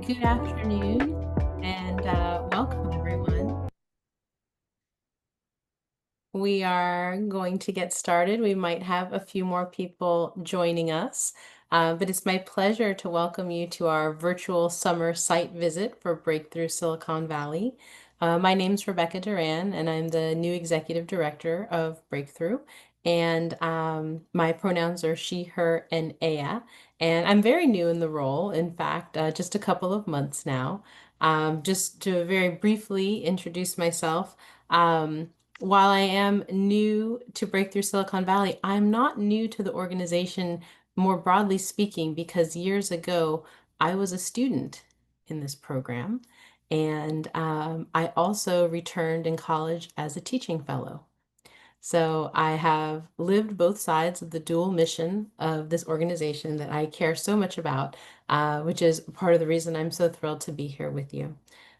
Good afternoon and welcome everyone. We are going to get started. We might have a few more people joining us, but it's my pleasure to welcome you to our virtual summer site visit for Breakthrough Silicon Valley. My name's Rebecca Duran, and I'm the new executive director of Breakthrough. And my pronouns are she, her, and Aya. And I'm very new in the role, in fact, just a couple of months now. Just to very briefly introduce myself. While I am new to Breakthrough Silicon Valley, I'm not new to the organization more broadly speaking, because years ago I was a student in this program. And I also returned in college as a teaching fellow. So I have lived both sides of the dual mission of this organization that I care so much about, which is part of the reason I'm so thrilled to be here with you.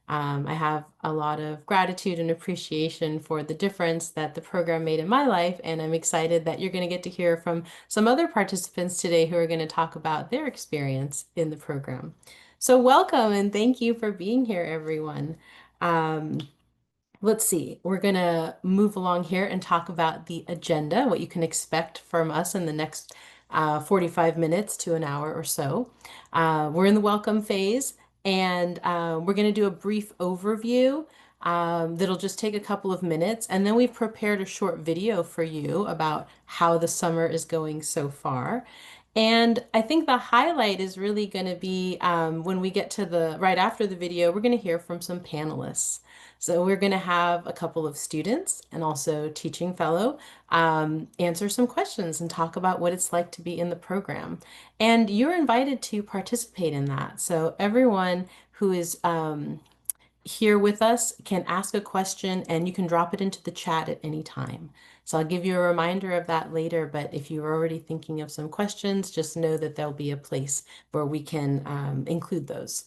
I have a lot of gratitude and appreciation for the difference that the program made in my life, and I'm excited that you're going to get to hear from some other participants today who are going to talk about their experience in the program. So welcome and thank you for being here, everyone. Um, Let's see, we're going to move along here and talk about the agenda, what you can expect from us in the next 45 minutes to an hour or so. We're in the welcome phase, and we're going to do a brief overview that'll just take a couple of minutes. And then we've prepared a short video for you about how the summer is going so far. And I think the highlight is really going to be when we get to the right after the video, we're going to hear from some panelists. So we're going to have a couple of students and also teaching fellow answer some questions and talk about what it's like to be in the program. And you're invited to participate in that. So everyone who is here with us can ask a question and you can drop it into the chat at any time. So I'll give you a reminder of that later, but if you're already thinking of some questions, just know that there'll be a place where we can include those.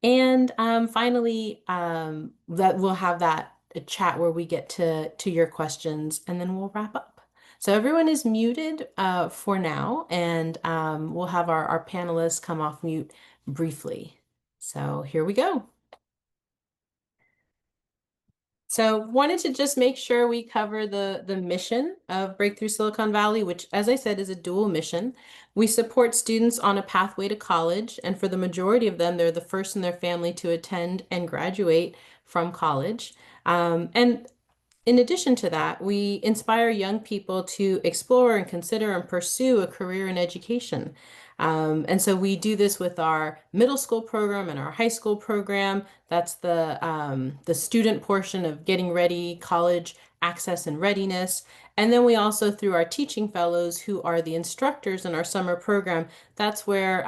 And finally, that we'll have that chat where we get to your questions, and then we'll wrap up. So everyone is muted for now, and we'll have our panelists come off mute briefly. So here we go. So wanted to just make sure we cover the mission of Breakthrough Silicon Valley, which, as I said, is a dual mission. We support students on a pathway to college, and for the majority of them, they're the first in their family to attend and graduate from college. And in addition to that, we inspire young people to explore and consider and pursue a career in education. And so we do this with our middle school program and our high school program. That's the student portion of getting ready, college access and readiness. And then we also, through our teaching fellows who are the instructors in our summer program, that's where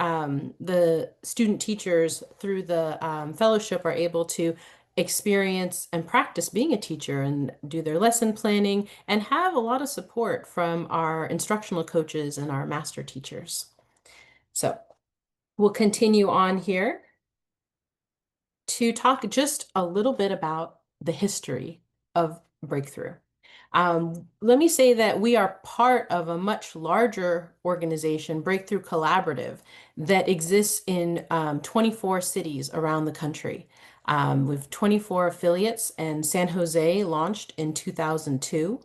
the student teachers through the fellowship are able to experience and practice being a teacher and do their lesson planning and have a lot of support from our instructional coaches and our master teachers. So we'll continue on here to talk just a little bit about the history of Breakthrough. Let me say that we are part of a much larger organization, Breakthrough Collaborative, that exists in 24 cities around the country. With 24 affiliates, and San Jose launched in 2002.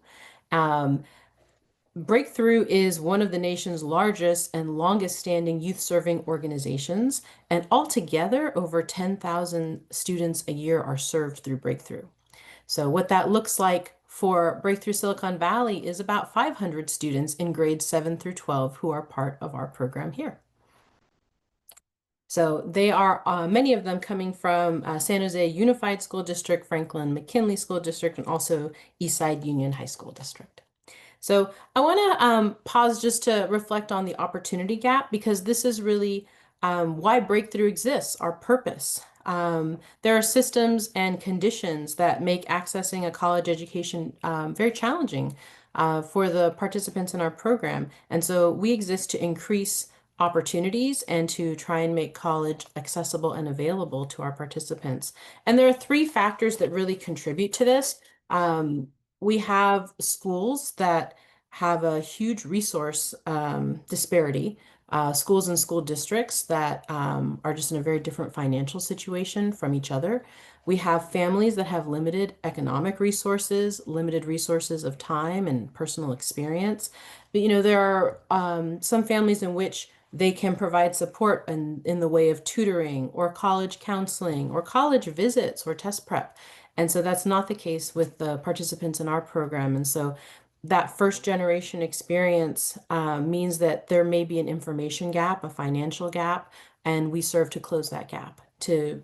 Breakthrough is one of the nation's largest and longest standing youth serving organizations, and altogether over 10,000 students a year are served through Breakthrough. So what that looks like for Breakthrough Silicon Valley is about 500 students in grades 7 through 12 who are part of our program here. So they are, many of them coming from San Jose Unified School District, Franklin McKinley School District, and also Eastside Union High School District. So I want to pause just to reflect on the opportunity gap, because this is really why Breakthrough exists, our purpose. There are systems and conditions that make accessing a college education very challenging for the participants in our program. And so we exist to increase opportunities and to try and make college accessible and available to our participants. And there are three factors that really contribute to this. We have schools that have a huge resource disparity. Schools and school districts that are just in a very different financial situation from each other. We have families that have limited economic resources, limited resources of time and personal experience. But there are some families in which they can provide support in the way of tutoring or college counseling or college visits or test prep. And so that's not the case with the participants in our program. And so that first generation experience means that there may be an information gap, a financial gap, and we serve to close that gap to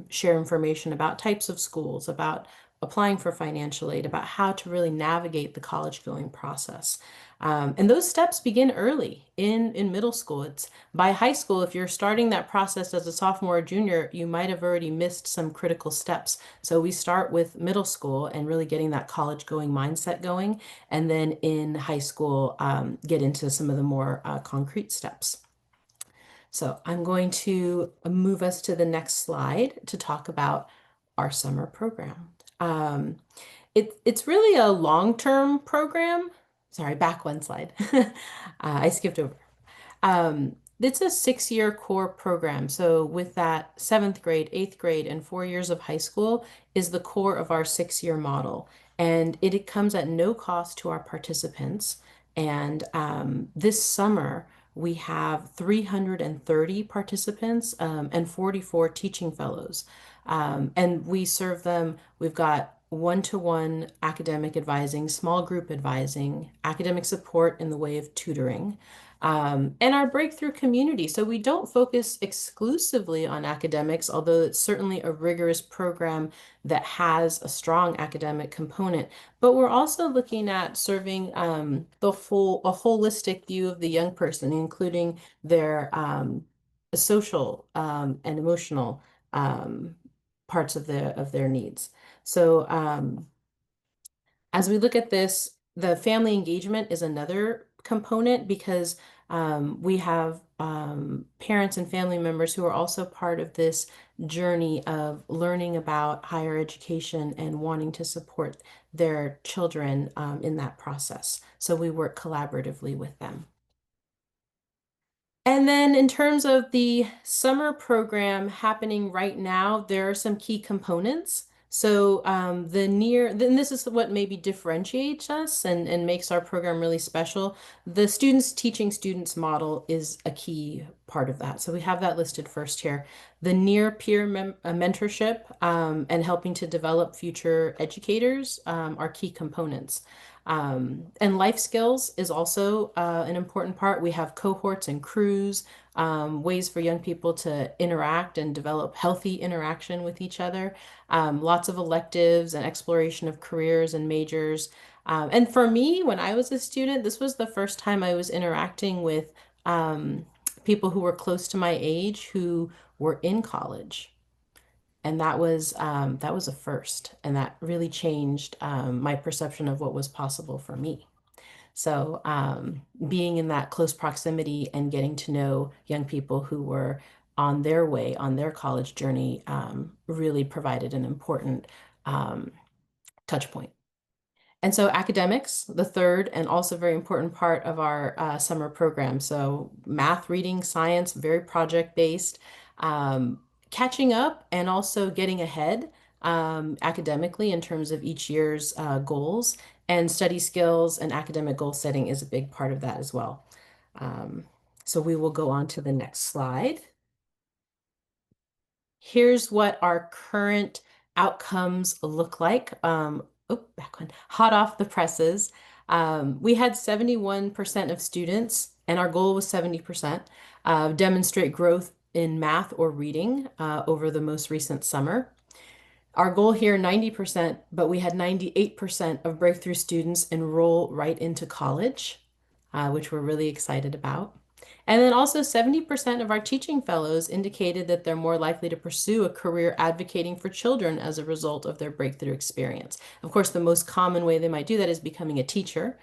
share information about types of schools, about applying for financial aid, about how to really navigate the college going process. And those steps begin early in middle school. It's by high school, if you're starting that process as a sophomore or junior, you might have already missed some critical steps. So we start with middle school and really getting that college going mindset going. And then in high school, get into some of the more concrete steps. So I'm going to move us to the next slide to talk about our summer program. It's really a long-term program. Sorry, back one slide. I skipped over. It's a 6-year core program. So with that seventh grade, eighth grade, and 4 years of high school is the core of our 6-year model. And it comes at no cost to our participants. And this summer, we have 330 participants and 44 teaching fellows. And we serve them, we've got one-to-one academic advising, small group advising, academic support in the way of tutoring, and our breakthrough community. So we don't focus exclusively on academics, although it's certainly a rigorous program that has a strong academic component. But we're also looking at serving a holistic view of the young person, including their social and emotional um, parts of their needs. So as we look at this, the family engagement is another component because we have parents and family members who are also part of this journey of learning about higher education and wanting to support their children in that process. So we work collaboratively with them. And then in terms of the summer program happening right now, there are some key components. So then this is what maybe differentiates us and makes our program really special. The students teaching students model is a key part of that. So we have that listed first here. The near peer mentorship and helping to develop future educators are key components. And life skills is also an important part. We have cohorts and crews, ways for young people to interact and develop healthy interaction with each other, lots of electives and exploration of careers and majors. And for me, when I was a student, this was the first time I was interacting with people who were close to my age who were in college. And that was a first, and that really changed my perception of what was possible for me. So being in that close proximity and getting to know young people who were on their way, on their college journey, really provided an important touch point. And so academics, the third and also very important part of our summer program. So math, reading, science, very project-based, catching up and also getting ahead academically in terms of each year's goals. And study skills and academic goal setting is a big part of that as well. Um, so we will go on to the next slide. Here's what our current outcomes look like. Back one, hot off the presses. We had 71% of students, and our goal was 70%, demonstrate growth in math or reading over the most recent summer. Our goal here, 90%, but we had 98% of breakthrough students enroll right into college, which we're really excited about. And then also 70% of our teaching fellows indicated that they're more likely to pursue a career advocating for children as a result of their breakthrough experience. Of course, the most common way they might do that is becoming a teacher,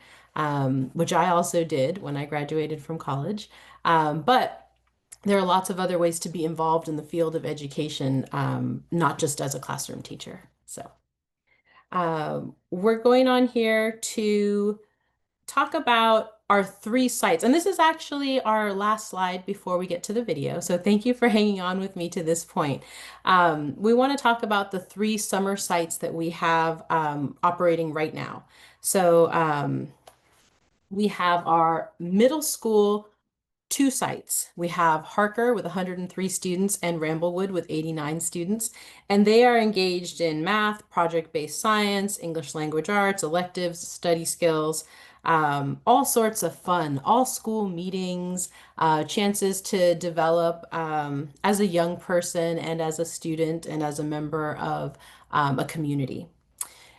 which I also did when I graduated from college. But there are lots of other ways to be involved in the field of education, not just as a classroom teacher. So we're going on here to talk about our three sites. And this is actually our last slide before we get to the video. So thank you for hanging on with me to this point. We want to talk about the three summer sites that we have operating right now. So we have our middle school two sites. We have Harker with 103 students and Ramblewood with 89 students, and they are engaged in math, project-based science, English language arts, electives, study skills, all sorts of fun, all school meetings, chances to develop as a young person and as a student and as a member of a community.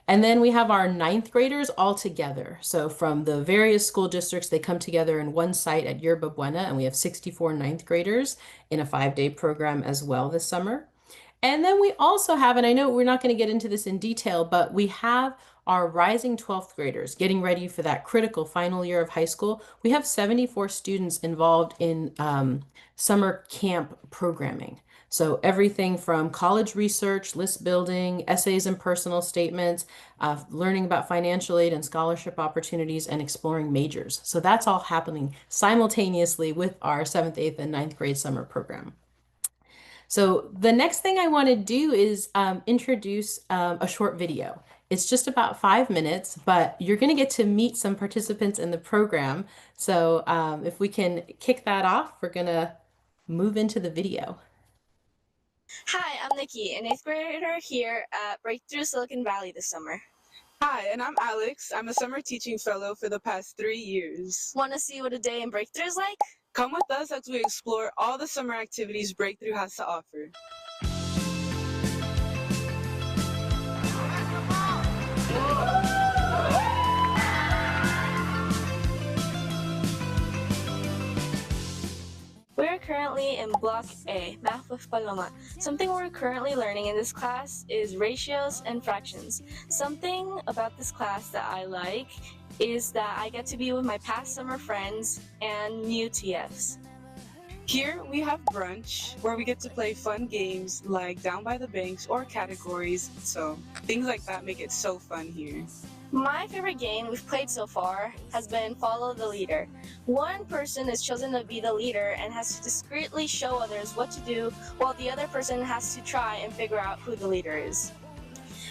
And then we have our ninth graders all together. So from the various school districts, they come together in one site at Yerba Buena, and we have 64 ninth graders in a 5-day program as well this summer. And then we also have, and I know we're not going to get into this in detail, but we have our rising 12th graders getting ready for that critical final year of high school. We have 74 students involved in summer camp programming. So everything from college research, list building, essays and personal statements, learning about financial aid and scholarship opportunities, and exploring majors. So that's all happening simultaneously with our 7th, 8th, and ninth grade summer program. So the next thing I want to do is introduce a short video. It's just about 5 minutes, but you're going to get to meet some participants in the program. So if we can kick that off, we're going to move into the video. Hi, I'm Nikki, an 8th grader here at Breakthrough Silicon Valley this summer. Hi, and I'm Alex. I'm a summer teaching fellow for the past 3 years. Want to see what a day in Breakthrough is like? Come with us as we explore all the summer activities Breakthrough has to offer. We're currently in Block A, Math with Paloma. Something we're currently learning in this class is ratios and fractions. Something about this class that I like is that I get to be with my past summer friends and new TFs. Here we have brunch, where we get to play fun games like Down by the Banks or categories, so things like that make it so fun here. My favorite game we've played so far has been Follow the Leader. One person is chosen to be the leader and has to discreetly show others what to do, while the other person has to try and figure out who the leader is.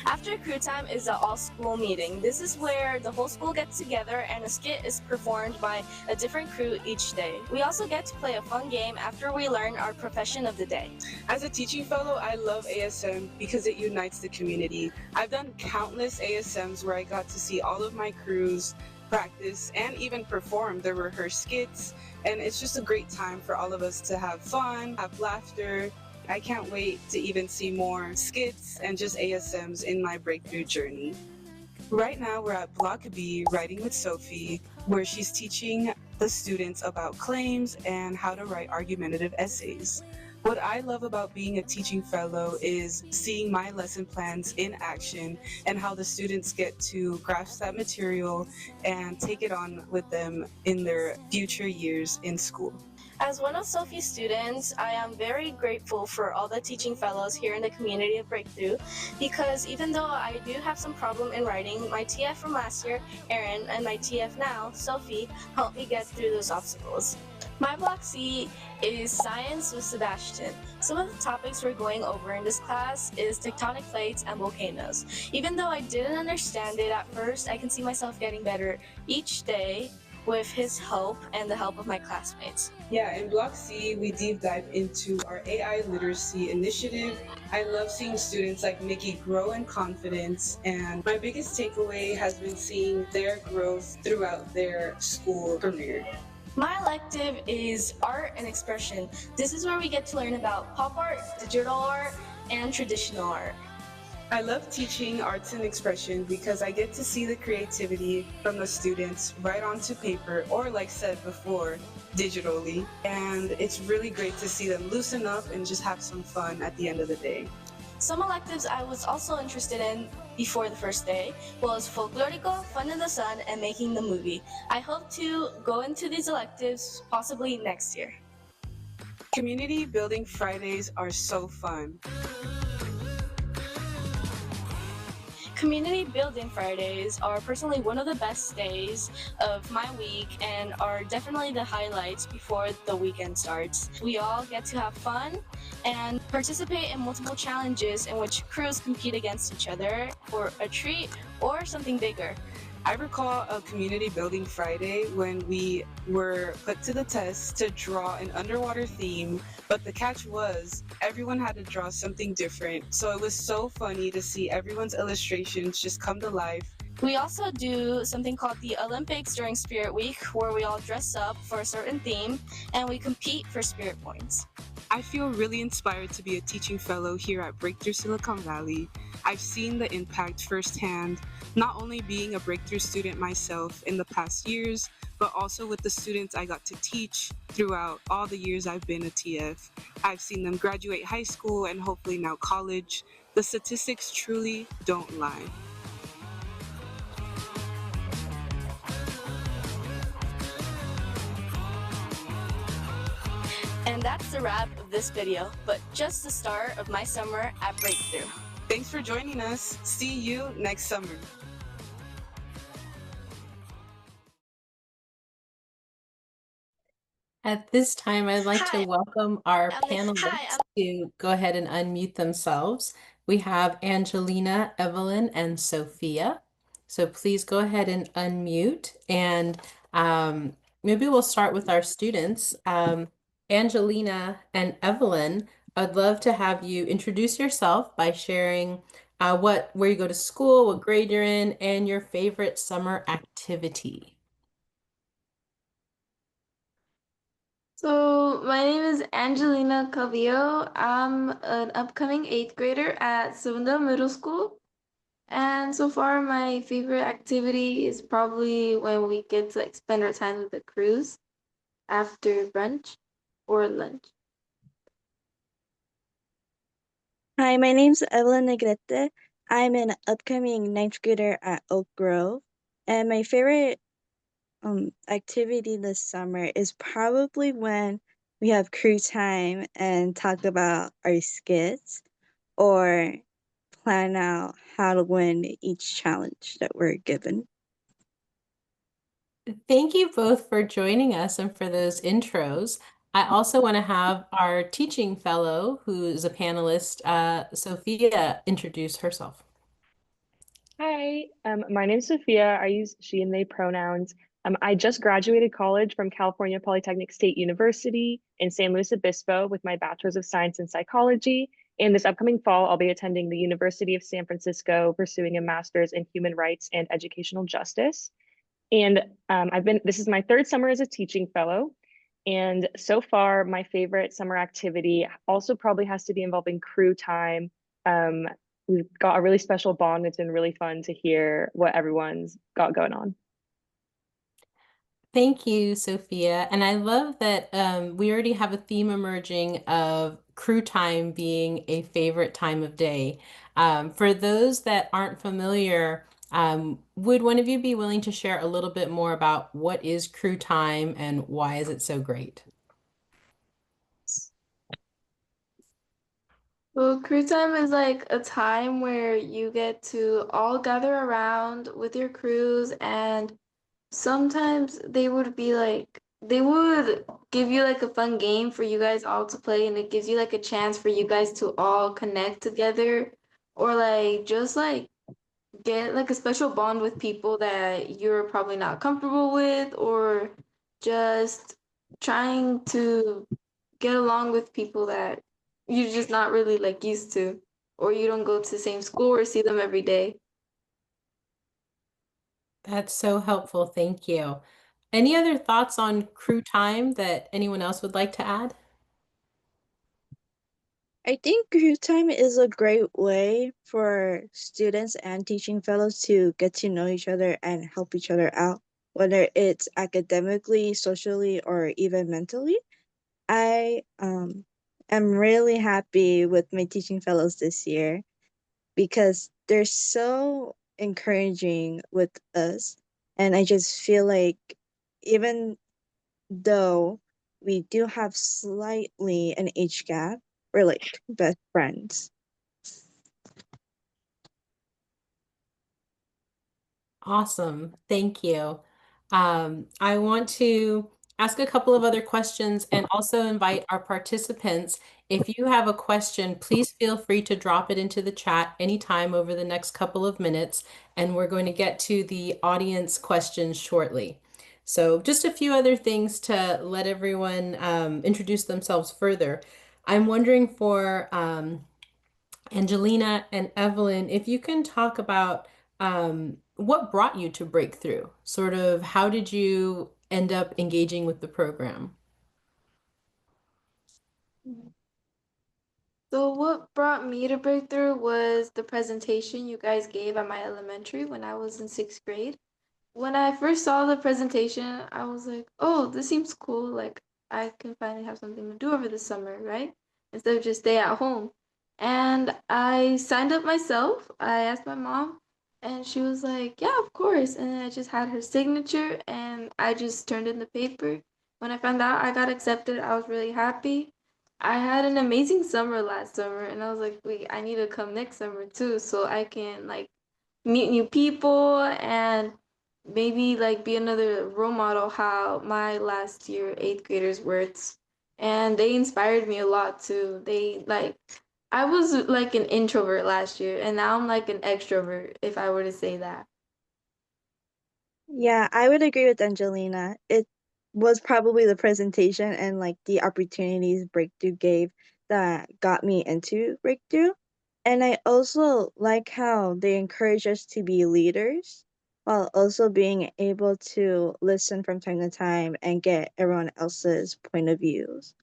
After crew time is the all-school meeting. This is where the whole school gets together and a skit is performed by a different crew each day. We also get to play a fun game after we learn our profession of the day. As a teaching fellow, I love ASM because it unites the community. I've done countless ASMs where I got to see all of my crews practice and even perform their rehearsed skits, and it's just a great time for all of us to have fun, have laughter. I can't wait to even see more skits and just ASMs in my breakthrough journey. Right now we're at Block B, Writing with Sophie, where she's teaching the students about claims and how to write argumentative essays. What I love about being a teaching fellow is seeing my lesson plans in action and how the students get to grasp that material and take it on with them in their future years in school. As one of Sophie's students, I am very grateful for all the teaching fellows here in the community of Breakthrough, because even though I do have some problem in writing, my TF from last year, Erin, and my TF now, Sophie, helped me get through those obstacles. My Block C is Science with Sebastian. Some of the topics we're going over in this class is tectonic plates and volcanoes. Even though I didn't understand it at first, I can see myself getting better each day with his help and the help of my classmates. Yeah, in Block C, we deep dive into our AI literacy initiative. I love seeing students like Nikki grow in confidence, and my biggest takeaway has been seeing their growth throughout their school career. My elective is Art and Expression. This is where we get to learn about pop art, digital art, and traditional art. I love teaching arts and expression because I get to see the creativity from the students right onto paper, or like said before, digitally. And it's really great to see them loosen up and just have some fun at the end of the day. Some electives I was also interested in before the first day was Folklorico, Fun in the Sun, and Making the Movie. I hope to go into these electives possibly next year. Community building Fridays are so fun. Community Building Fridays are personally one of the best days of my week and are definitely the highlights before the weekend starts. We all get to have fun and participate in multiple challenges in which crews compete against each other for a treat or something bigger. I recall a community building Friday when we were put to the test to draw an underwater theme, but the catch was everyone had to draw something different. So it was so funny to see everyone's illustrations just come to life. We also do something called the Olympics during Spirit Week, where we all dress up for a certain theme and we compete for spirit points. I feel really inspired to be a teaching fellow here at Breakthrough Silicon Valley. I've seen the impact firsthand, not only being a Breakthrough student myself in the past years, but also with the students I got to teach throughout all the years I've been a TF. I've seen them graduate high school and hopefully now college. The statistics truly don't lie. And that's the wrap of this video, but just the start of my summer at Breakthrough. Thanks for joining us. See you next summer. At this time, I'd like to Hi, welcome our hi, panelists to go ahead and unmute themselves. We have Angelina, Evelyn, and Sophia. So please go ahead and unmute. And maybe we'll start with our students. Angelina and Evelyn, I'd love to have you introduce yourself by sharing where you go to school, what grade you're in, and your favorite summer activity. So, my name is Angelina Calvillo. I'm an upcoming eighth grader at Sevendale Middle School. And so far, my favorite activity is probably when we get to like spend our time with the crews after brunch or lunch. Hi, my name's Evelyn Negrete. I'm an upcoming ninth grader at Oak Grove, and my favorite activity this summer is probably when we have crew time and talk about our skits or plan out how to win each challenge that we're given. Thank you both for joining us and for those intros. I also want to have our teaching fellow, who is a panelist, Sophia, introduce herself. Hi, my name's Sophia. I use she and they pronouns. I just graduated college from California Polytechnic State University in San Luis Obispo with my Bachelor's of Science in Psychology. And this upcoming fall, I'll be attending the University of San Francisco, pursuing a master's in human rights and educational justice. And this is my third summer as a teaching fellow. And so far, my favorite summer activity also probably has to be involving crew time. We've got a really special bond. It's been really fun to hear what everyone's got going on. Thank you, Sophia. And I love that we already have a theme emerging of crew time being a favorite time of day. For those that aren't familiar, would one of you be willing to share a little bit more about what is crew time and why is it so great? Well, crew time is like a time where you get to all gather around with your crews, and sometimes they would give you like a fun game for you guys all to play, and it gives you like a chance for you guys to all connect together or like just like get like a special bond with people that you're probably not comfortable with, or just trying to get along with people that you're just not really like used to, or you don't go to the same school or see them every day. That's so helpful. Thank you. Any other thoughts on crew time that anyone else would like to add? I think group time is a great way for students and teaching fellows to get to know each other and help each other out, whether it's academically, socially, or even mentally. I am really happy with my teaching fellows this year because they're so encouraging with us. And I just feel like even though we do have slightly an age gap, we're like best friends. Awesome. Thank you. I want to ask a couple of other questions and also invite our participants. If you have a question, please feel free to drop it into the chat anytime over the next couple of minutes, and we're going to get to the audience questions shortly. So, just a few other things to let everyone introduce themselves further. I'm wondering for Angelina and Evelyn, if you can talk about what brought you to Breakthrough, sort of how did you end up engaging with the program? So what brought me to Breakthrough was the presentation you guys gave at my elementary when I was in sixth grade. When I first saw the presentation, I was like, oh, this seems cool. Like, I can finally have something to do over the summer, right? Instead of just stay at home. And I signed up myself. I asked my mom, and she was like, yeah, of course. And then I just had her signature, and I just turned in the paper. When I found out I got accepted, I was really happy. I had an amazing summer last summer, and I was like, wait, I need to come next summer too, so I can like meet new people and maybe like be another role model how my last year eighth graders worked, and they inspired me a lot too. They like I was like an introvert last year, and now I'm like an extrovert if I were to say that. Yeah, I would agree with Angelina. It was probably the presentation and like the opportunities Breakthrough gave that got me into Breakthrough. And I also like how they encourage us to be leaders while also being able to listen from time to time and get everyone else's point of views.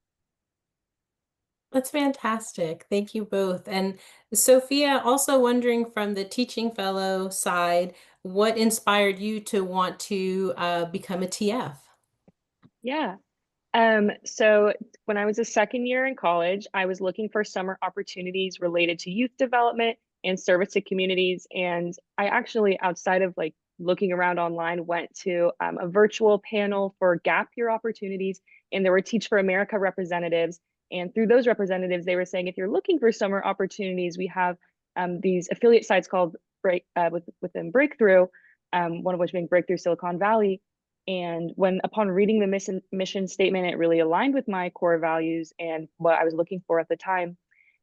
That's fantastic. Thank you both. And Sophia, also wondering from the teaching fellow side, what inspired you to want to become a TF? Yeah. So when I was a second year in college, I was looking for summer opportunities related to youth development and service to communities. And I actually, outside of like looking around online, went to a virtual panel for gap year opportunities. And there were Teach for America representatives. And through those representatives, they were saying, if you're looking for summer opportunities, we have these affiliate sites called within Breakthrough, one of which being Breakthrough Silicon Valley, and when upon reading the mission statement, it really aligned with my core values and what I was looking for at the time.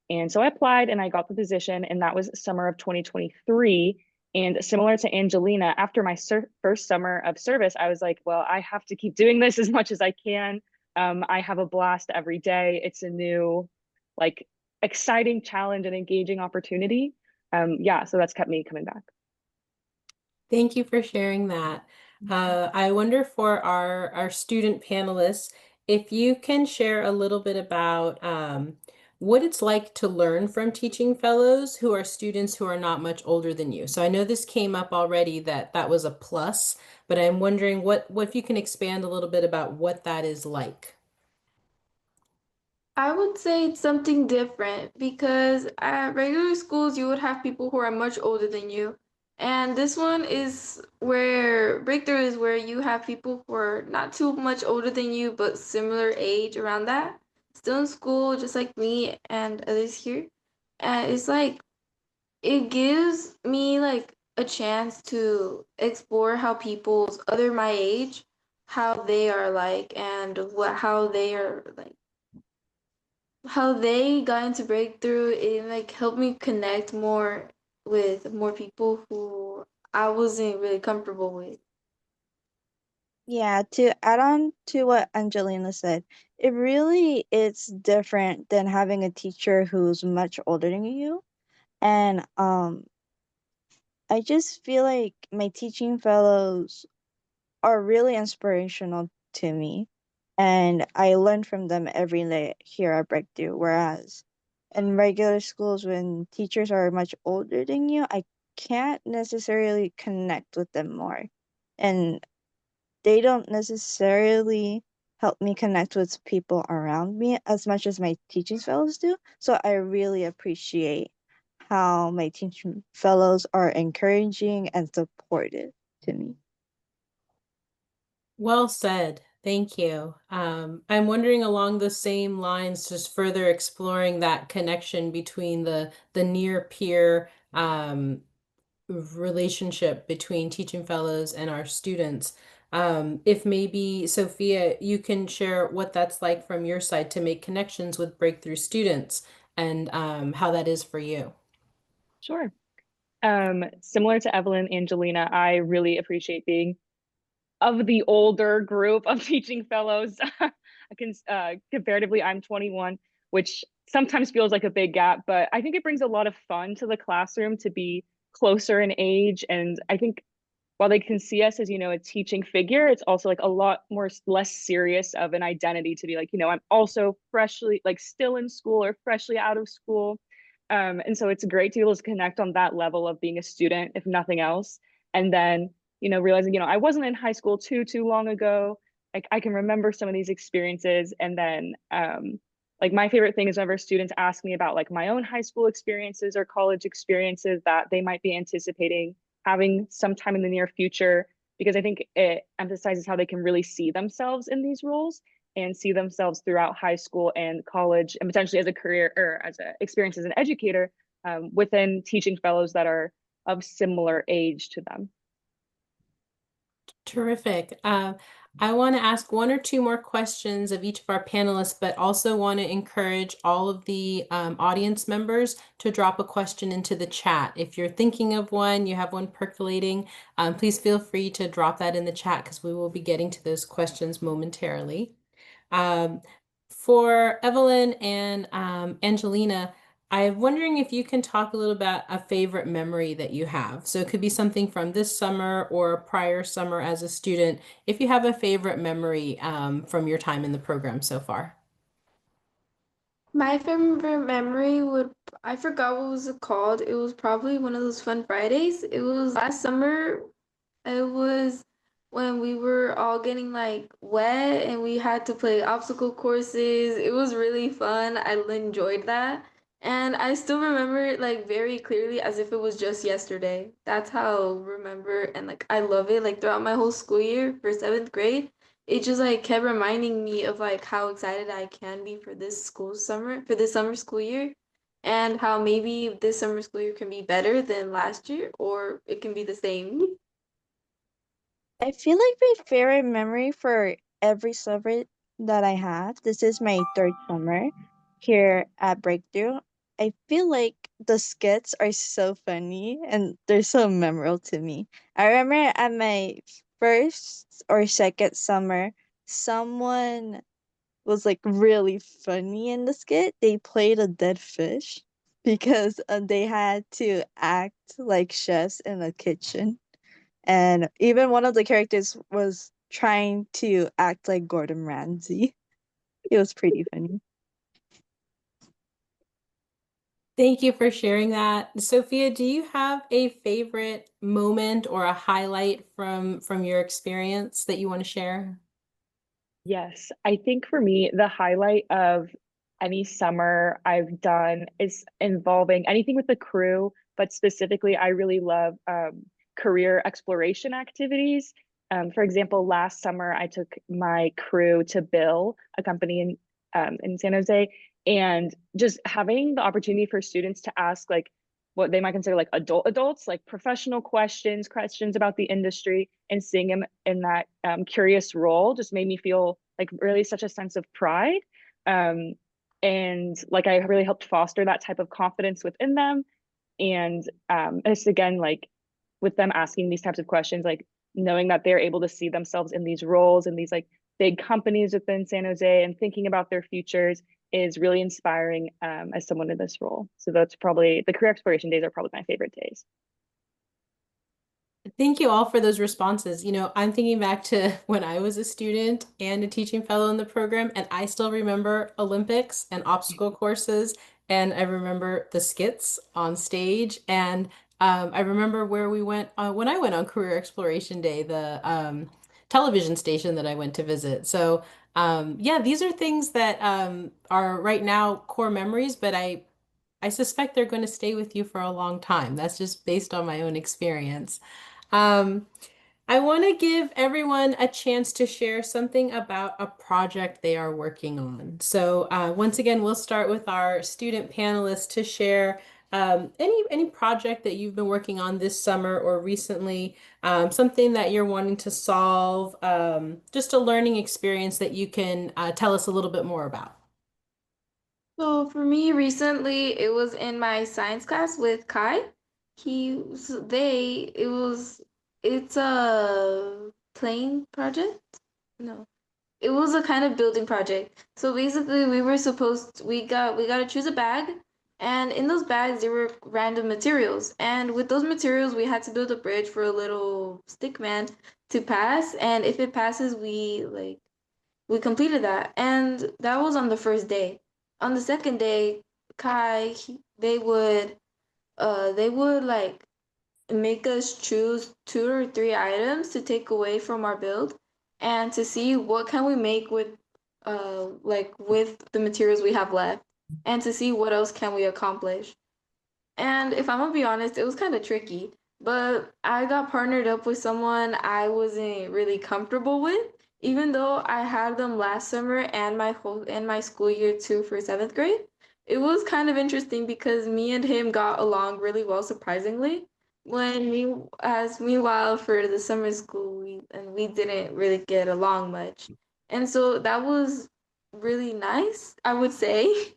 And so I applied and I got the position, and that was summer of 2023. And similar to Angelina, after my first summer of service, I was like, well, I have to keep doing this as much as I can. I have a blast every day. It's a new, like, exciting challenge and engaging opportunity. Yeah, so that's kept me coming back. Thank you for sharing that. I wonder for our student panelists, if you can share a little bit about what it's like to learn from teaching fellows who are students who are not much older than you. So I know this came up already that that was a plus, but I'm wondering what if you can expand a little bit about what that is like. I would say it's something different because at regular schools you would have people who are much older than you. And this one is where Breakthrough is where you have people who are not too much older than you, but similar age around that. Still in school, just like me and others here. And it's like it gives me like a chance to explore how people's other my age, how they are like and what how they are like how they got into Breakthrough. It like helped me connect more with more people who I wasn't really comfortable with. Yeah, to add on to what Angelina said, it really is different than having a teacher who's much older than you. And I just feel like my teaching fellows are really inspirational to me, and I learn from them every day here at Breakthrough. Whereas in regular schools, when teachers are much older than you, I can't necessarily connect with them more. And they don't necessarily help me connect with people around me as much as my teaching fellows do. So I really appreciate how my teaching fellows are encouraging and supportive to me. Well said. Thank you. I'm wondering along the same lines, just further exploring that connection between the near peer relationship between teaching fellows and our students. If maybe, Sophia, you can share what that's like from your side to make connections with breakthrough students and how that is for you. Sure. Similar to Evelyn, Angelina, I really appreciate being of the older group of teaching fellows. I can comparatively, I'm 21, which sometimes feels like a big gap, but I think it brings a lot of fun to the classroom to be closer in age. And I think while they can see us as, a teaching figure, it's also like a lot more less serious of an identity to be like, I'm also freshly like still in school or freshly out of school. And so it's great to be able to connect on that level of being a student, if nothing else. And then, realizing, I wasn't in high school too long ago. Like I can remember some of these experiences. And then like my favorite thing is whenever students ask me about like my own high school experiences or college experiences that they might be anticipating having sometime in the near future, because I think it emphasizes how they can really see themselves in these roles and see themselves throughout high school and college and potentially as a career or as an experience as an educator within teaching fellows that are of similar age to them. Terrific. I want to ask one or two more questions of each of our panelists, but also want to encourage all of the audience members to drop a question into the chat. If you're thinking of one, you have one percolating, please feel free to drop that in the chat because we will be getting to those questions momentarily. Um, for Evelyn and Angelina, I'm wondering if you can talk a little about a favorite memory that you have. So it could be something from this summer or a prior summer as a student, if you have a favorite memory from your time in the program so far. My favorite memory would, I forgot what was it called. It was probably one of those fun Fridays. It was last summer. It was when we were all getting like wet and we had to play obstacle courses. It was really fun. I enjoyed that. And I still remember it like very clearly as if it was just yesterday. That's how I remember and like I love it. Like throughout my whole school year for seventh grade, it just like kept reminding me of like how excited I can be for this school summer, for this summer school year, and how maybe this summer school year can be better than last year or it can be the same. I feel like my favorite memory for every summer that I have, this is my third summer here at Breakthrough. I feel like the skits are so funny and they're so memorable to me. I remember at my first or second summer, someone was like really funny in the skit. They played a dead fish because they had to act like chefs in a kitchen. And even one of the characters was trying to act like Gordon Ramsay. It was pretty funny. Thank you for sharing that. Sophia, do you have a favorite moment or a highlight from your experience that you want to share? Yes, I think for me, the highlight of any summer I've done is involving anything with the crew, but specifically, I really love career exploration activities. For example, last summer I took my crew to Bill, a company in San Jose, and just having the opportunity for students to ask like what they might consider like adults, like professional questions about the industry, and seeing them in that curious role just made me feel like really such a sense of pride. Um, and like I really helped foster that type of confidence within them. And it's again like with them asking these types of questions, like knowing that they're able to see themselves in these roles and these like big companies within San Jose and thinking about their futures is really inspiring as someone in this role. So that's probably the career exploration days are probably my favorite days. Thank you all for those responses. I'm thinking back to when I was a student and a teaching fellow in the program, and I still remember Olympics and obstacle courses, and I remember the skits on stage, and I remember where we went when I went on Career Exploration Day, the television station that I went to visit. So, yeah, these are things that are right now core memories, but I suspect they're going to stay with you for a long time. That's just based on my own experience. Um, I want to give everyone a chance to share something about a project they are working on. So, once again, we'll start with our student panelists to share any project that you've been working on this summer or recently, something that you're wanting to solve, just a learning experience that you can tell us a little bit more about. So for me recently, it was in my science class with Kai. It was, it's a plane project? No. It was a kind of building project. So basically, we got to choose a bag, and in those bags there were random materials. And with those materials, we had to build a bridge for a little stick man to pass. And if it passes, we completed that. And that was on the first day. On the second day, they would like make us choose two or three items to take away from our build and to see what can we make with with the materials we have left and to see what else can we accomplish. And if I'm gonna be honest, it was kind of tricky, but I got partnered up with someone I wasn't really comfortable with, even though I had them last summer and my school year too for seventh grade. It was kind of interesting because me and him got along really well, surprisingly. As meanwhile for the summer school, we didn't really get along much, and so that was really nice, I would say.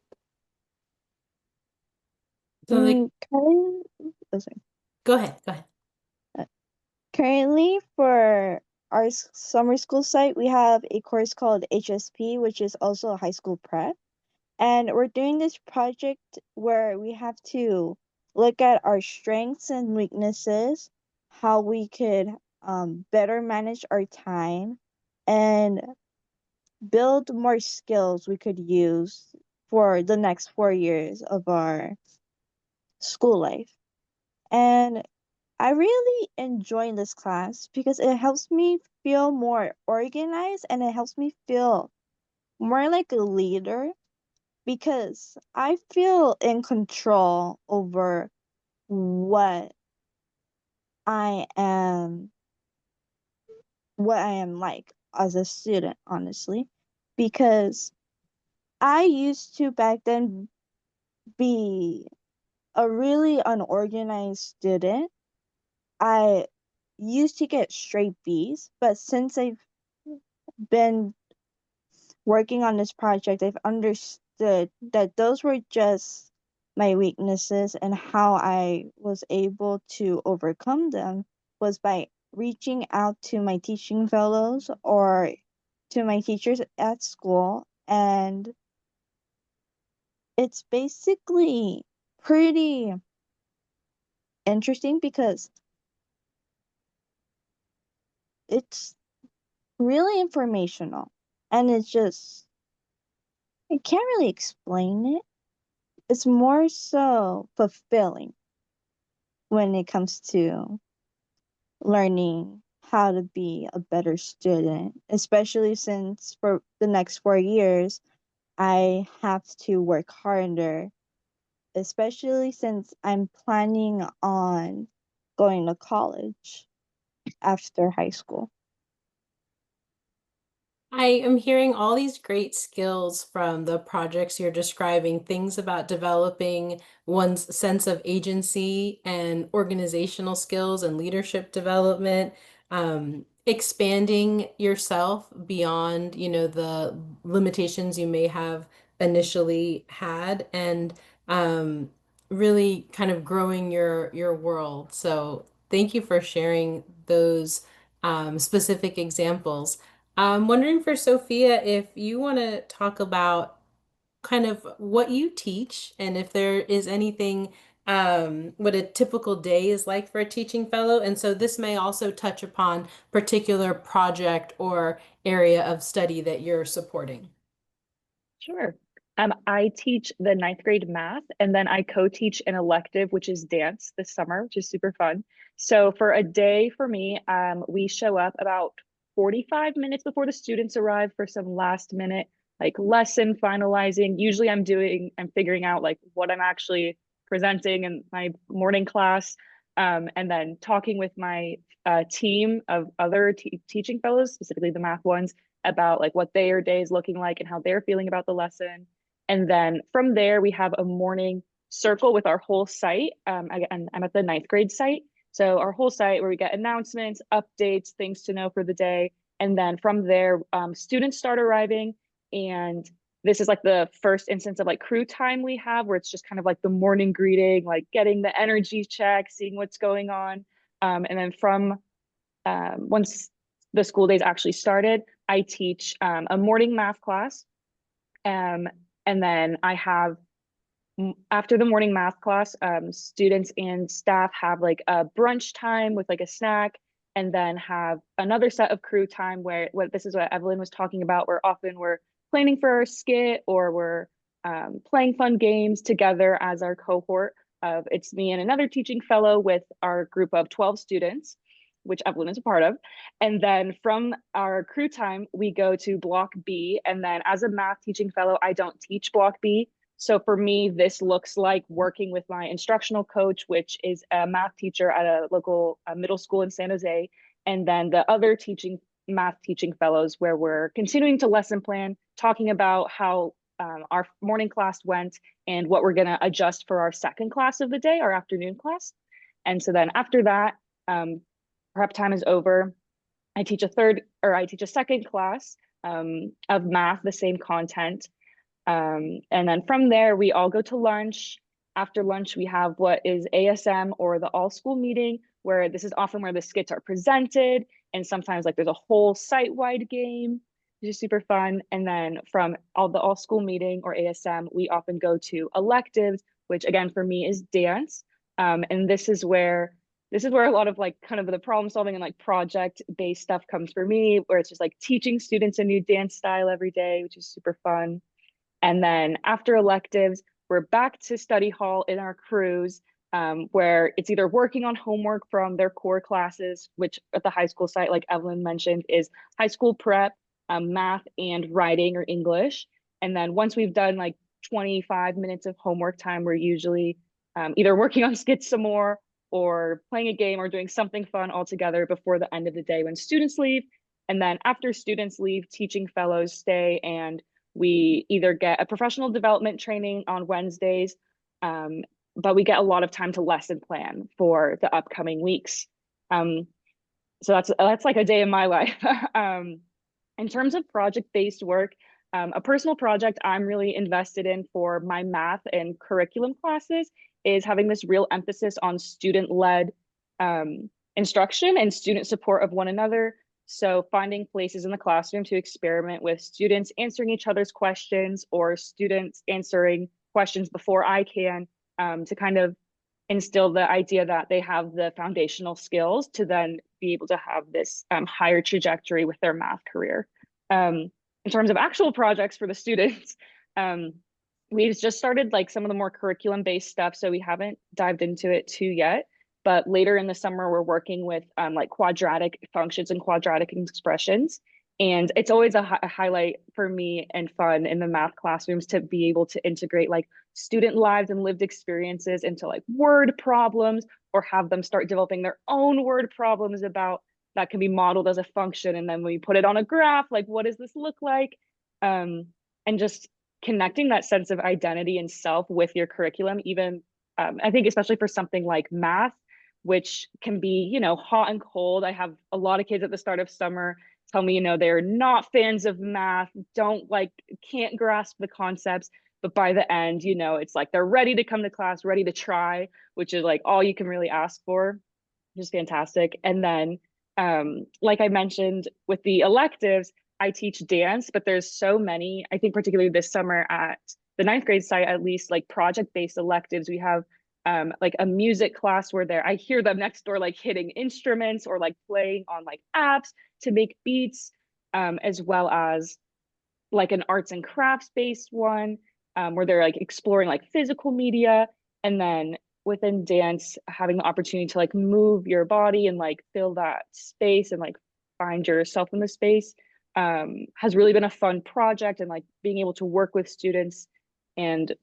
So like, Oh, sorry. go ahead, go ahead. Uh, Currently, for our summer school site, we have a course called HSP, which is also a high school prep. And we're doing this project where we have to look at our strengths and weaknesses, how we could better manage our time, and build more skills we could use for the next 4 years of our school life. And I really enjoy this class because it helps me feel more organized and it helps me feel more like a leader because I feel in control over what I am what I am like as a student, honestly. Because I used to back then be a really unorganized student. I used to get straight B's, but since I've been working on this project, I've understood that those were just my weaknesses, and how I was able to overcome them was by reaching out to my teaching fellows or to my teachers at school. And it's basically pretty interesting because it's really informational and it's just, I can't really explain it. It's more so fulfilling when it comes to learning how to be a better student, especially since for the next 4 years, I have to work harder, especially since I'm planning on going to college after high school. I am hearing all these great skills from the projects you're describing, things about developing one's sense of agency and organizational skills and leadership development, expanding yourself beyond, the limitations you may have initially had, and really kind of growing your world. So thank you for sharing those specific examples. I'm wondering for Sophia if you want to talk about kind of what you teach and if there is anything, what a typical day is like for a teaching fellow. And so this may also touch upon particular project or area of study that you're supporting. Sure. I teach the ninth grade math, and then I co-teach an elective, which is dance this summer, which is super fun. So for a day for me, we show up about 45 minutes before the students arrive for some last minute like lesson finalizing. Usually I'm figuring out like what I'm actually presenting in my morning class, and then talking with my team of other teaching fellows, specifically the math ones, about like what their day is looking like and how they're feeling about the lesson. And then from there, we have a morning circle with our whole site. Again, I'm at the ninth grade site. So our whole site where we get announcements, updates, things to know for the day. And then from there, students start arriving. And this is like the first instance of like crew time we have, where it's just kind of like the morning greeting, like getting the energy check, seeing what's going on. And then from once the school days actually started, I teach a morning math class. And then I have after the morning math class, students and staff have like a brunch time with like a snack, and then have another set of crew time where what this is what Evelyn was talking about, where often we're planning for our skit or we're playing fun games together as our cohort of it's me and another teaching fellow with our group of 12 students, which Evelyn is a part of. And then from our crew time, we go to block B. And then as a math teaching fellow, I don't teach block B. So for me, this looks like working with my instructional coach, which is a math teacher at a local middle school in San Jose, and then the other math teaching fellows, where we're continuing to lesson plan, talking about how our morning class went and what we're going to adjust for our second class of the day, our afternoon class. And so then after that, prep time is over. I teach a second class of math, the same content. And then from there, we all go to lunch. After lunch, we have what is ASM, or the all school meeting, where this is often where the skits are presented. And sometimes like there's a whole site-wide game, which is super fun. And then from the all school meeting or ASM, we often go to electives, which again, for me is dance. And this is where a lot of like kind of the problem solving and like project based stuff comes for me, where it's just like teaching students a new dance style every day, which is super fun. And then after electives, we're back to study hall in our crews, where it's either working on homework from their core classes, which at the high school site, like Evelyn mentioned, is high school prep, math and writing or English. And then once we've done like 25 minutes of homework time, we're usually either working on skits some more or playing a game or doing something fun all together before the end of the day when students leave. And then after students leave, teaching fellows stay, and we either get a professional development training on Wednesdays, but we get a lot of time to lesson plan for the upcoming weeks. So that's like a day in my life. In terms of project-based work, a personal project I'm really invested in for my math and curriculum classes is having this real emphasis on student-led instruction and student support of one another. So finding places in the classroom to experiment with students answering each other's questions, or students answering questions before I can, to kind of instill the idea that they have the foundational skills to then be able to have this higher trajectory with their math career. In terms of actual projects for the students, we've just started like some of the more curriculum based stuff, so we haven't dived into it too yet. But later in the summer, we're working with like quadratic functions and quadratic expressions. And it's always a highlight for me and fun in the math classrooms to be able to integrate like student lives and lived experiences into like word problems, or have them start developing their own word problems about that can be modeled as a function. And then we put it on a graph, like what does this look like? And just connecting that sense of identity and self with your curriculum, even I think especially for something like math, which can be, hot and cold. I have a lot of kids at the start of summer tell me, they're not fans of math, can't grasp the concepts. But by the end, it's like they're ready to come to class, ready to try, which is like all you can really ask for, which is fantastic. And then, like I mentioned with the electives, I teach dance, but there's so many, I think particularly this summer at the ninth grade site, at least like project-based electives. We have like a music class where I hear them next door like hitting instruments or like playing on like apps to make beats, as well as like an arts and crafts based one, where they're like exploring like physical media. And then within dance, having the opportunity to like move your body and like fill that space and like find yourself in the space, has really been a fun project, and like being able to work with students and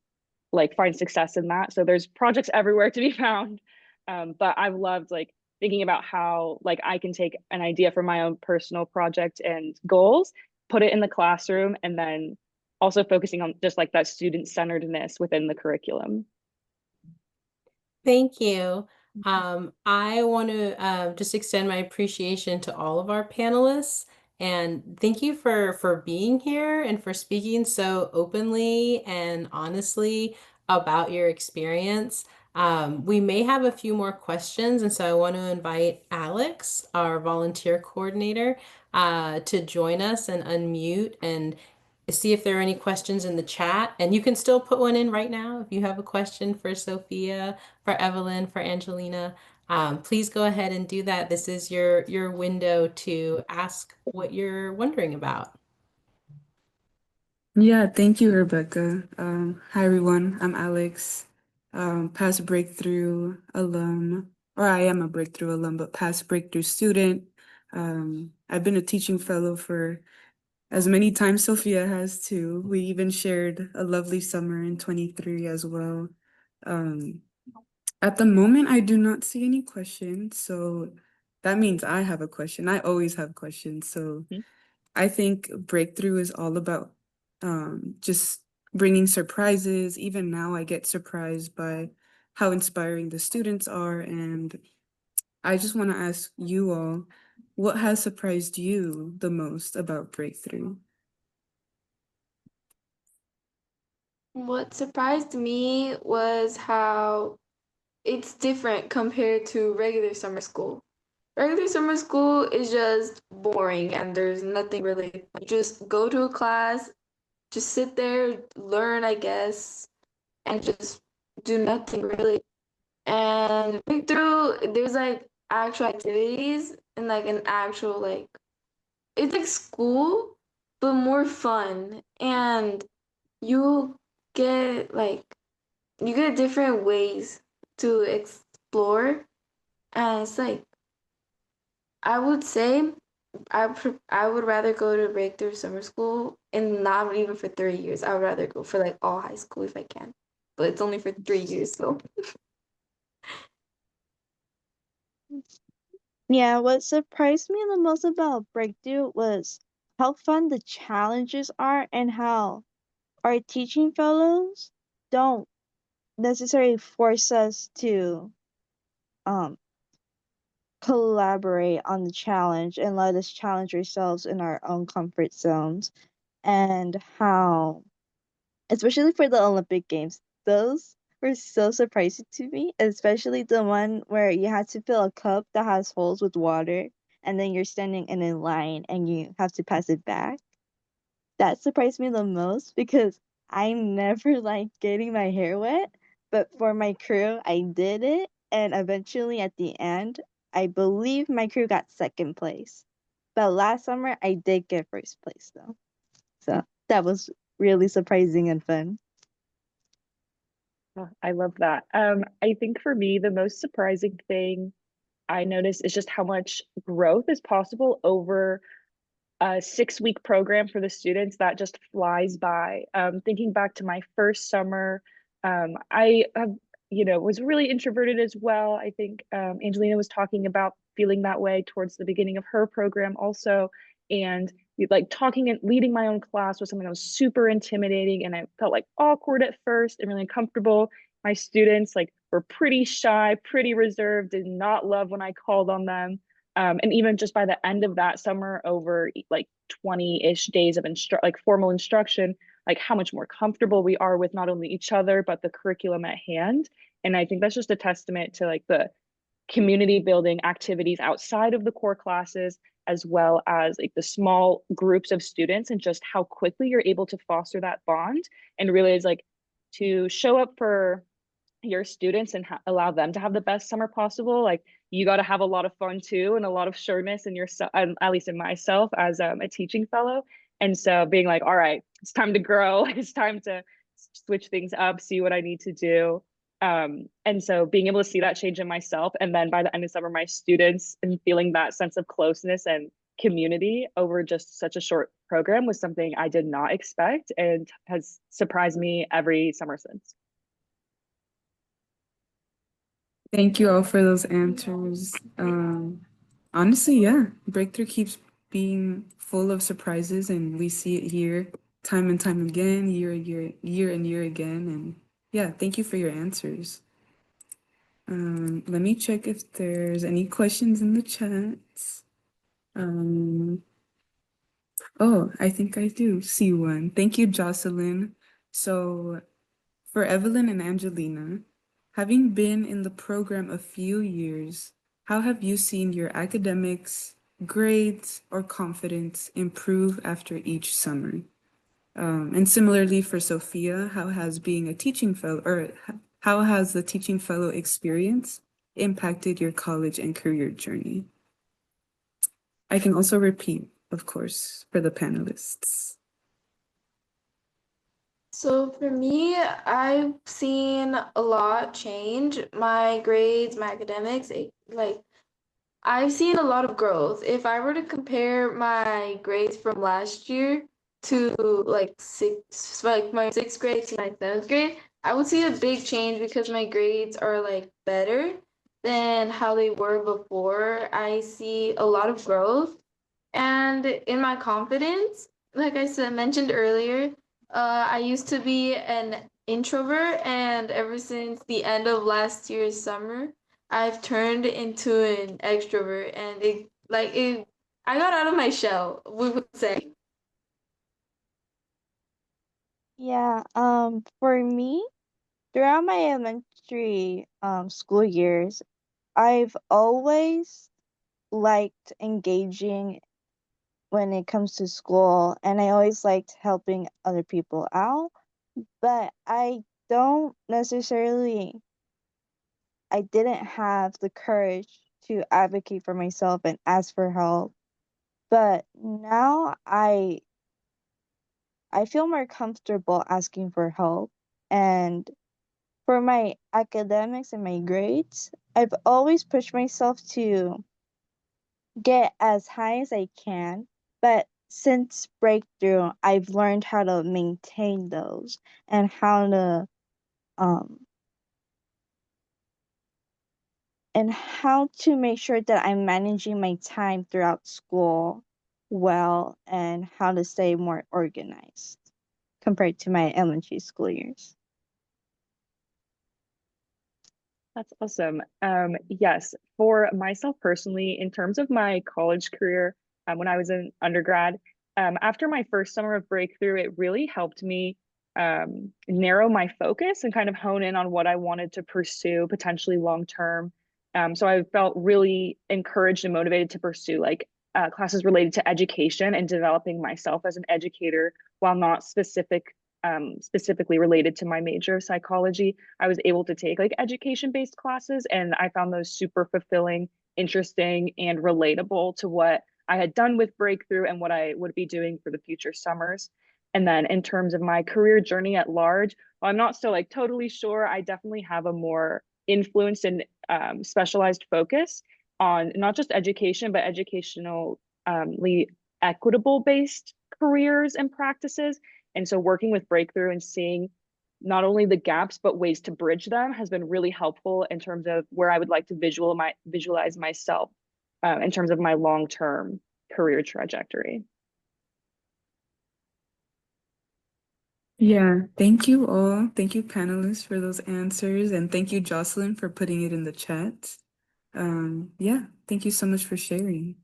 like find success in that. So there's projects everywhere to be found. But I've loved like thinking about how like I can take an idea from my own personal project and goals, put it in the classroom, and then also focusing on just like that student centeredness within the curriculum. Thank you. I want to just extend my appreciation to all of our panelists and thank you for being here and for speaking so openly and honestly about your experience. We may have a few more questions, and so I want to invite Alex, our volunteer coordinator, to join us and unmute and see if there are any questions in the chat. And you can still put one in right now if you have a question for Sophia, for Evelyn, for Angelina. Please go ahead and do that. This is your window to ask what you're wondering about. Yeah, thank you, Rebecca. Hi, everyone. I'm Alex, past Breakthrough alum, or I am a Breakthrough alum, but past Breakthrough student. I've been a teaching fellow for as many times Sophia has too. We even shared a lovely summer in 23 as well. Um, at the moment, I do not see any questions, so that means I have a question. I always have questions, so I think Breakthrough is all about just bringing surprises. Even now, I get surprised by how inspiring the students are. And I just want to ask you all, what has surprised you the most about Breakthrough? What surprised me was how it's different compared to regular summer school. Regular summer school is just boring and there's nothing really. You just go to a class, just sit there, learn, I guess, and just do nothing really. And breakthrough, there's like actual activities and like an actual like it's like school, but more fun. And you get like you get different ways to explore. And it's like I would say I would rather go to breakthrough summer school and not even for 3 years. I would rather go for like all high school if I can. But it's only for 3 years, so Yeah, what surprised me the most about Breakthrough was how fun the challenges are and how our teaching fellows don't necessarily force us to um collaborate on the challenge and let us challenge ourselves in our own comfort zones, and how especially for the Olympic Games, those were so surprising to me, especially the one where you had to fill a cup that has holes with water and then you're standing in a line and you have to pass it back. That surprised me the most because I never like getting my hair wet, but for my crew, I did it. And eventually at the end, I believe my crew got second place. But last summer, I did get first place though. So that was really surprising and fun. Oh, I love that. I think for me, the most surprising thing I noticed is just how much growth is possible over a 6 week program for the students that just flies by. Thinking back to my first summer, I have, was really introverted as well. I think Angelina was talking about feeling that way towards the beginning of her program also. And like talking and leading my own class was something that was super intimidating. And I felt like awkward at first and really uncomfortable. My students like were pretty shy, pretty reserved, did not love when I called on them. And even just by the end of that summer, over like 20-ish days of like formal instruction, like how much more comfortable we are with not only each other, but the curriculum at hand. And I think that's just a testament to like the community building activities outside of the core classes, as well as like the small groups of students and just how quickly you're able to foster that bond and realize like to show up for your students and allow them to have the best summer possible. Like you got to have a lot of fun too and a lot of sureness in yourself, at least in myself as a teaching fellow. And so being like, all right, it's time to grow. It's time to switch things up, see what I need to do. And so being able to see that change in myself, and then by the end of summer, my students, and feeling that sense of closeness and community over just such a short program was something I did not expect and has surprised me every summer since. Thank you all for those answers. Honestly, yeah, Breakthrough keeps being full of surprises, and we see it here time and time again, year and year again. And yeah, thank you for your answers. Let me check if there's any questions in the chat. Um, oh, I think I do see one. Thank you, Jocelyn. So for Evelyn and Angelina, having been in the program a few years, how have you seen your academics, grades, or confidence improve after each summer? And similarly for Sophia, how has being a teaching fellow, or how has the teaching fellow experience impacted your college and career journey? I can also repeat, of course, for the panelists. So for me, I've seen a lot change. My grades, my academics, like I've seen a lot of growth. If I were to compare my grades from last year to like my sixth grade to my seventh grade, I would see a big change because my grades are like better than how they were before. I see a lot of growth. And in my confidence, like I said, mentioned earlier, I used to be an introvert, and ever since the end of last year's summer, I've turned into an extrovert, and I got out of my shell, we would say. Yeah, for me, throughout my elementary school years, I've always liked engaging when it comes to school, and I always liked helping other people out, but don't necessarily I didn't have the courage to advocate for myself and ask for help. But now I feel more comfortable asking for help. And for my academics and my grades, I've always pushed myself to get as high as I can. But since breakthrough, I've learned how to maintain those and um how to make sure that I'm managing my time throughout school well and how to stay more organized compared to my elementary school years. That's awesome. Yes, for myself personally, in terms of my college career, when I was in undergrad, after my first summer of breakthrough, it really helped me narrow my focus and kind of hone in on what I wanted to pursue potentially long term. So I felt really encouraged and motivated to pursue like classes related to education and developing myself as an educator while not specifically related to my major of psychology. I was able to take like education based classes, and I found those super fulfilling, interesting, and relatable to what I had done with Breakthrough and what I would be doing for the future summers. And then in terms of my career journey at large, well, I'm not still like totally sure. I definitely have a more influenced and specialized focus on not just education, but educationally equitable based careers and practices. And so working with Breakthrough and seeing not only the gaps, but ways to bridge them has been really helpful in terms of where I would like to visualize myself in terms of my long-term career trajectory. Yeah, thank you all. Thank you, panelists, for those answers. And thank you, Jocelyn, for putting it in the chat. Yeah, thank you so much for sharing.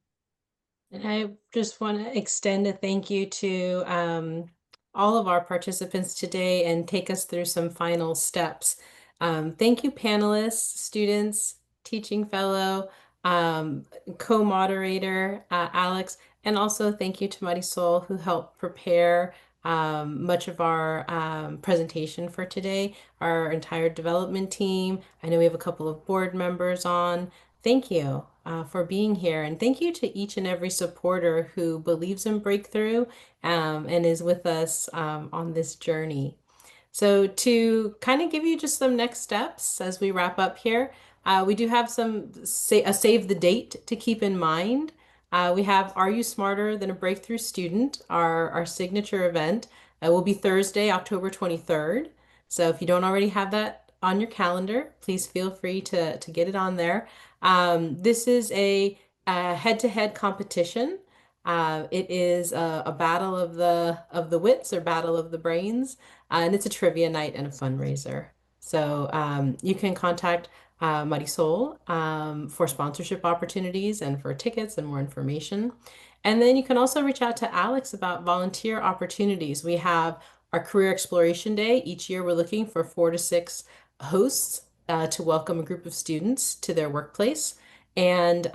And I just want to extend a thank you to all of our participants today and take us through some final steps. Thank you, panelists, students, teaching fellow, co-moderator, Alex, and also thank you to Marisol who helped prepare much of our presentation for today, our entire development team. I know we have a couple of board members on. Thank you for being here. And thank you to each and every supporter who believes in Breakthrough and is with us on this journey. So to kind of give you just some next steps as we wrap up here, we do have a save the date to keep in mind. We have Are You Smarter Than a Breakthrough Student, our signature event. It will be Thursday, October 23rd. So if you don't already have that on your calendar, please feel free to get it on there. This is a head-to-head competition. It is a battle of the wits or battle of the brains, and it's a trivia night and a fundraiser. So you can contact Marisol, for sponsorship opportunities and for tickets and more information. And then you can also reach out to Alex about volunteer opportunities. We have our Career Exploration Day. Each year we're looking for 4 to 6 hosts to welcome a group of students to their workplace. And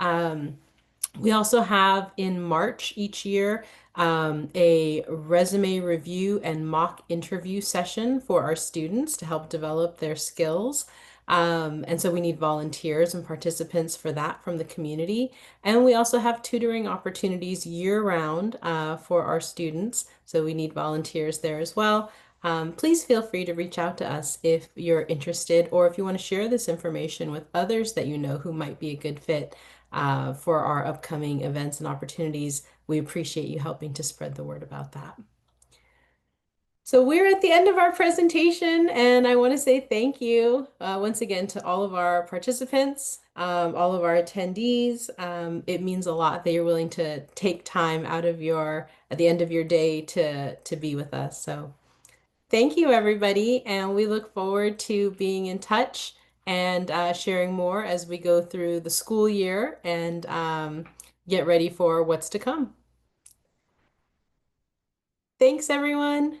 we also have in March each year a resume review and mock interview session for our students to help develop their skills. And so we need volunteers and participants for that from the community. And we also have tutoring opportunities year round for our students. So we need volunteers there as well. Please feel free to reach out to us if you're interested or if you want to share this information with others that you know who might be a good fit for our upcoming events and opportunities. We appreciate you helping to spread the word about that. So we're at the end of our presentation, and I want to say thank you once again to all of our participants, all of our attendees. It means a lot that you're willing to take time out of at the end of your day to be with us. So thank you, everybody, and we look forward to being in touch and sharing more as we go through the school year and get ready for what's to come. Thanks, everyone.